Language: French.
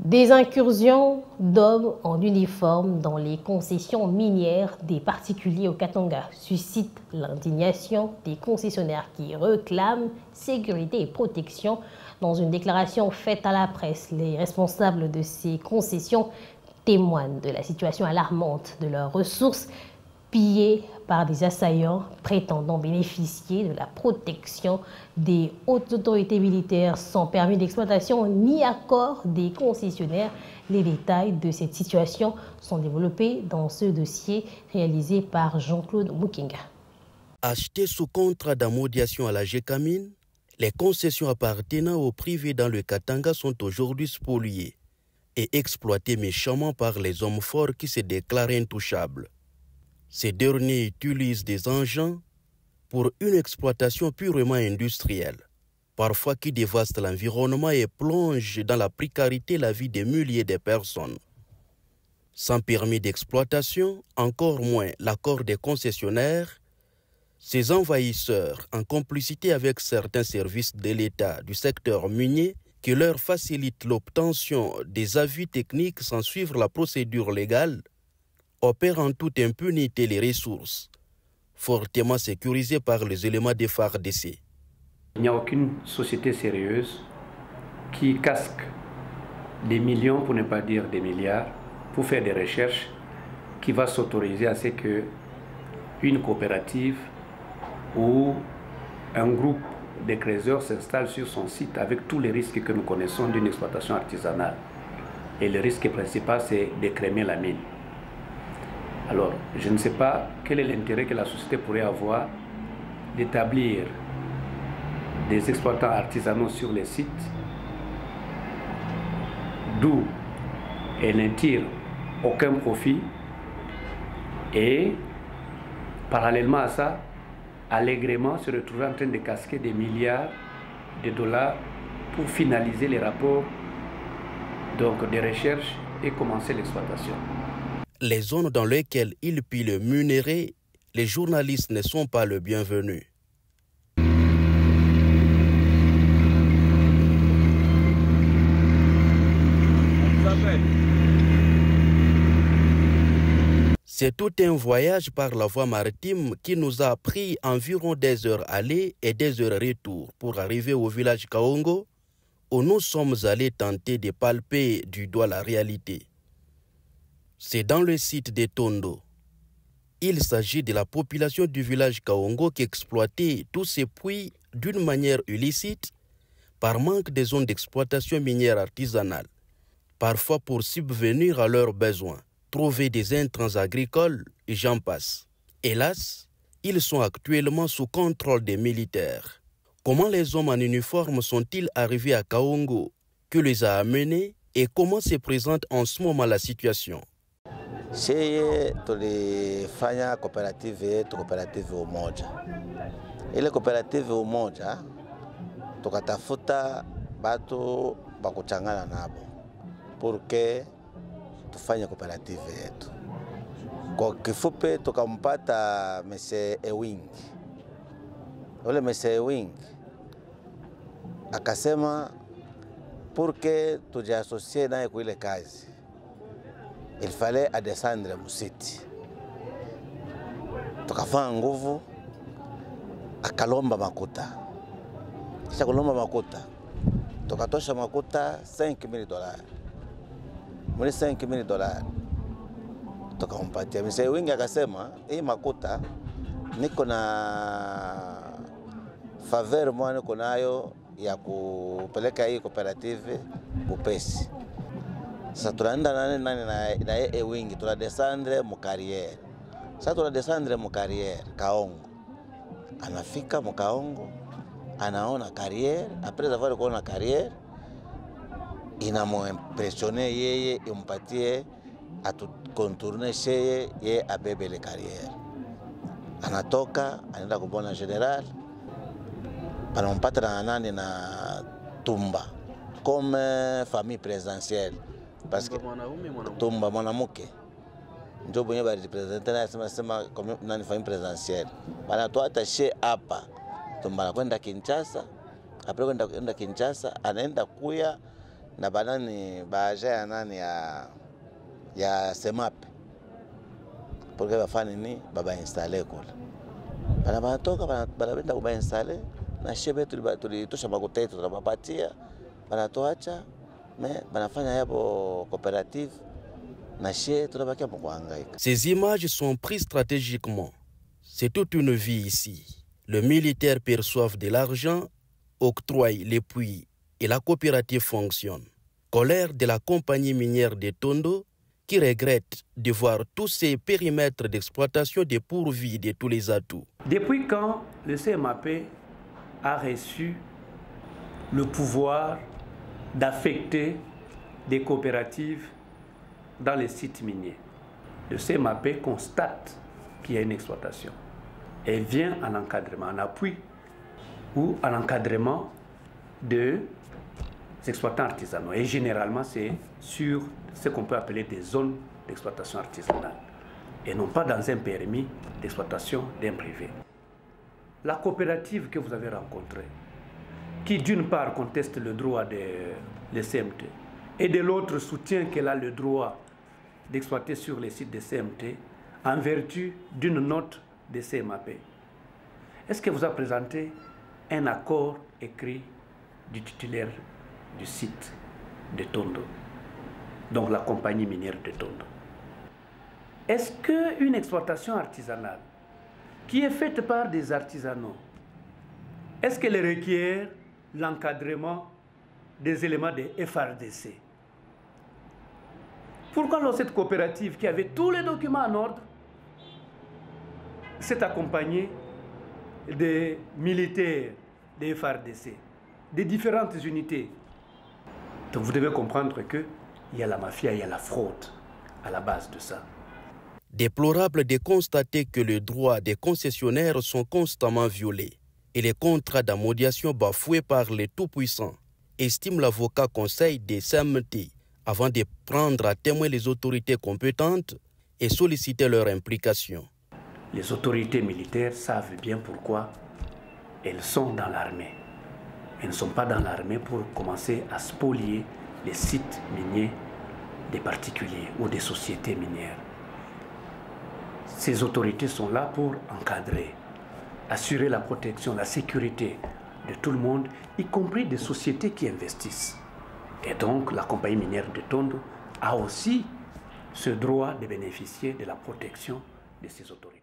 Des incursions d'hommes en uniforme dans les concessions minières des particuliers au Katanga suscitent l'indignation des concessionnaires qui réclament sécurité et protection. Dans une déclaration faite à la presse, les responsables de ces concessions témoignent de la situation alarmante de leurs ressources pillées par des assaillants prétendant bénéficier de la protection des hautes autorités militaires sans permis d'exploitation ni accord des concessionnaires. Les détails de cette situation sont développés dans ce dossier réalisé par Jean-Claude Mukinga. Achetés sous contrat d'amodiation à la GECAMINE, les concessions appartenant au privé dans le Katanga sont aujourd'hui spoliées et exploitées méchamment par les hommes forts qui se déclarent intouchables. Ces derniers utilisent des engins pour une exploitation purement industrielle, parfois qui dévaste l'environnement et plonge dans la précarité la vie des milliers de personnes. Sans permis d'exploitation, encore moins l'accord des concessionnaires, ces envahisseurs, en complicité avec certains services de l'État du secteur minier, qui leur facilitent l'obtention des avis techniques sans suivre la procédure légale, opèrent en toute impunité les ressources, fortement sécurisées par les éléments des FARDC. Il n'y a aucune société sérieuse qui casque des millions, pour ne pas dire des milliards, pour faire des recherches, qui va s'autoriser à ce qu'une coopérative ou un groupe de creuseurs s'installe sur son site avec tous les risques que nous connaissons d'une exploitation artisanale. Et le risque principal, c'est de crémer la mine. Alors, je ne sais pas quel est l'intérêt que la société pourrait avoir d'établir des exploitants artisanaux sur les sites, d'où elle ne tire aucun profit, et parallèlement à ça, allègrement se retrouver en train de casquer des milliards de dollars pour finaliser les rapports donc, de recherche et commencer l'exploitation. Les zones dans lesquelles ils pillent le minerai, les journalistes ne sont pas le bienvenu. C'est tout un voyage par la voie maritime qui nous a pris environ des heures aller et des heures retour pour arriver au village Kaongo, où nous sommes allés tenter de palper du doigt la réalité. C'est dans le site de Tondo. Il s'agit de la population du village Kaongo qui exploitait tous ces puits d'une manière illicite par manque de zones d'exploitation minière artisanale, parfois pour subvenir à leurs besoins, trouver des intrants agricoles et j'en passe. Hélas, ils sont actuellement sous contrôle des militaires. Comment les hommes en uniforme sont-ils arrivés à Kaongo? Que les a amenés et comment se présente en ce moment la situation? Sheye tulifanya cooperative yetu, cooperative Umoja. Ile cooperative Umoja tukatafuta batu bakuchangana nabo porque tufanye cooperative yetu. Kwa kifupi tukampata Mese Ewing. Ule Mese Ewing akasema porque tujiasocie naye kwa ile kazi, il fallait adescendre musiti. Tukafanya nguvu, akalomba makuta. Kisha kulomba makuta, tukatosha makuta $5,000. Muli $5,000 tukampatia. Mzee Wingi akasema, hii makuta niko na faveur moja niko nayo ya kupeleka hii cooperative upesi. Sasa tunaenda na yeye Wingi, tunadescendre mu carrière. Sasa tunadescendre mu carrière Kaongo. Anafika mu Kaongo, anaona carrière, après avoir kuona carrière, inamuimpressione yeye, impatie atukontourne sheye ye abebe le carrière. Anatoka, anaenda kubona general, panampata na nani na Tumba comme famille présidentielle. Parce que Tumba mwanamke ndio mwenye bali representer na sema nani famille présidentielle. Bana toa attaché hapa. Tumba anakwenda Kinshasa, après kwenda Kinshasa anaenda kuya na banani baja ya nani ya semap porque bafanya nini baba installe kule banatoka banapenda kuba installe na shebe tulitosha makuta yetu tunapatia banatoacha mais banafanya yapo coopérative na shebe tunabakia kuhangaika. Ces images sont prises stratégiquement. C'est toute une vie ici. Le militaire perçoit de l'argent, octroie les puits et la coopérative fonctionne. Colère de la compagnie minière de Tondo qui regrette de voir tous ces périmètres d'exploitation dépourvus de tous les atouts. Depuis quand le CMAP a reçu le pouvoir d'affecter des coopératives dans les sites miniers, le CMAP constate qu'il y a une exploitation et vient en encadrement, en appui ou en encadrement des exploitants artisanaux. Et généralement, c'est sur ce qu'on peut appeler des zones d'exploitation artisanale et non pas dans un permis d'exploitation d'un privé. La coopérative que vous avez rencontrée, qui d'une part conteste le droit des CMT et de l'autre soutient qu'elle a le droit d'exploiter sur les sites des CMT en vertu d'une note de CMAP. Est-ce que vous a présenté un accord écrit du titulaire du site de Tondo, donc la compagnie minière de Tondo? Est-ce qu'une exploitation artisanale qui est faite par des artisanaux, est-ce qu'elle requiert l'encadrement des éléments de FRDC? Pourquoi alors cette coopérative qui avait tous les documents en ordre s'est accompagnée des militaires des FRDC, des différentes unités? Donc vous devez comprendre qu'il y a la mafia, il y a la fraude à la base de ça. Déplorable de constater que les droits des concessionnaires sont constamment violés et les contrats d'amodiation bafoués par les tout-puissants, estime l'avocat conseil des CMT avant de prendre à témoin les autorités compétentes et solliciter leur implication. Les autorités militaires savent bien pourquoi elles sont dans l'armée. Elles ne sont pas dans l'armée pour commencer à spolier les sites miniers des particuliers ou des sociétés minières. Ces autorités sont là pour encadrer, assurer la protection, la sécurité de tout le monde, y compris des sociétés qui investissent. Et donc la compagnie minière de Tondo a aussi ce droit de bénéficier de la protection de ces autorités.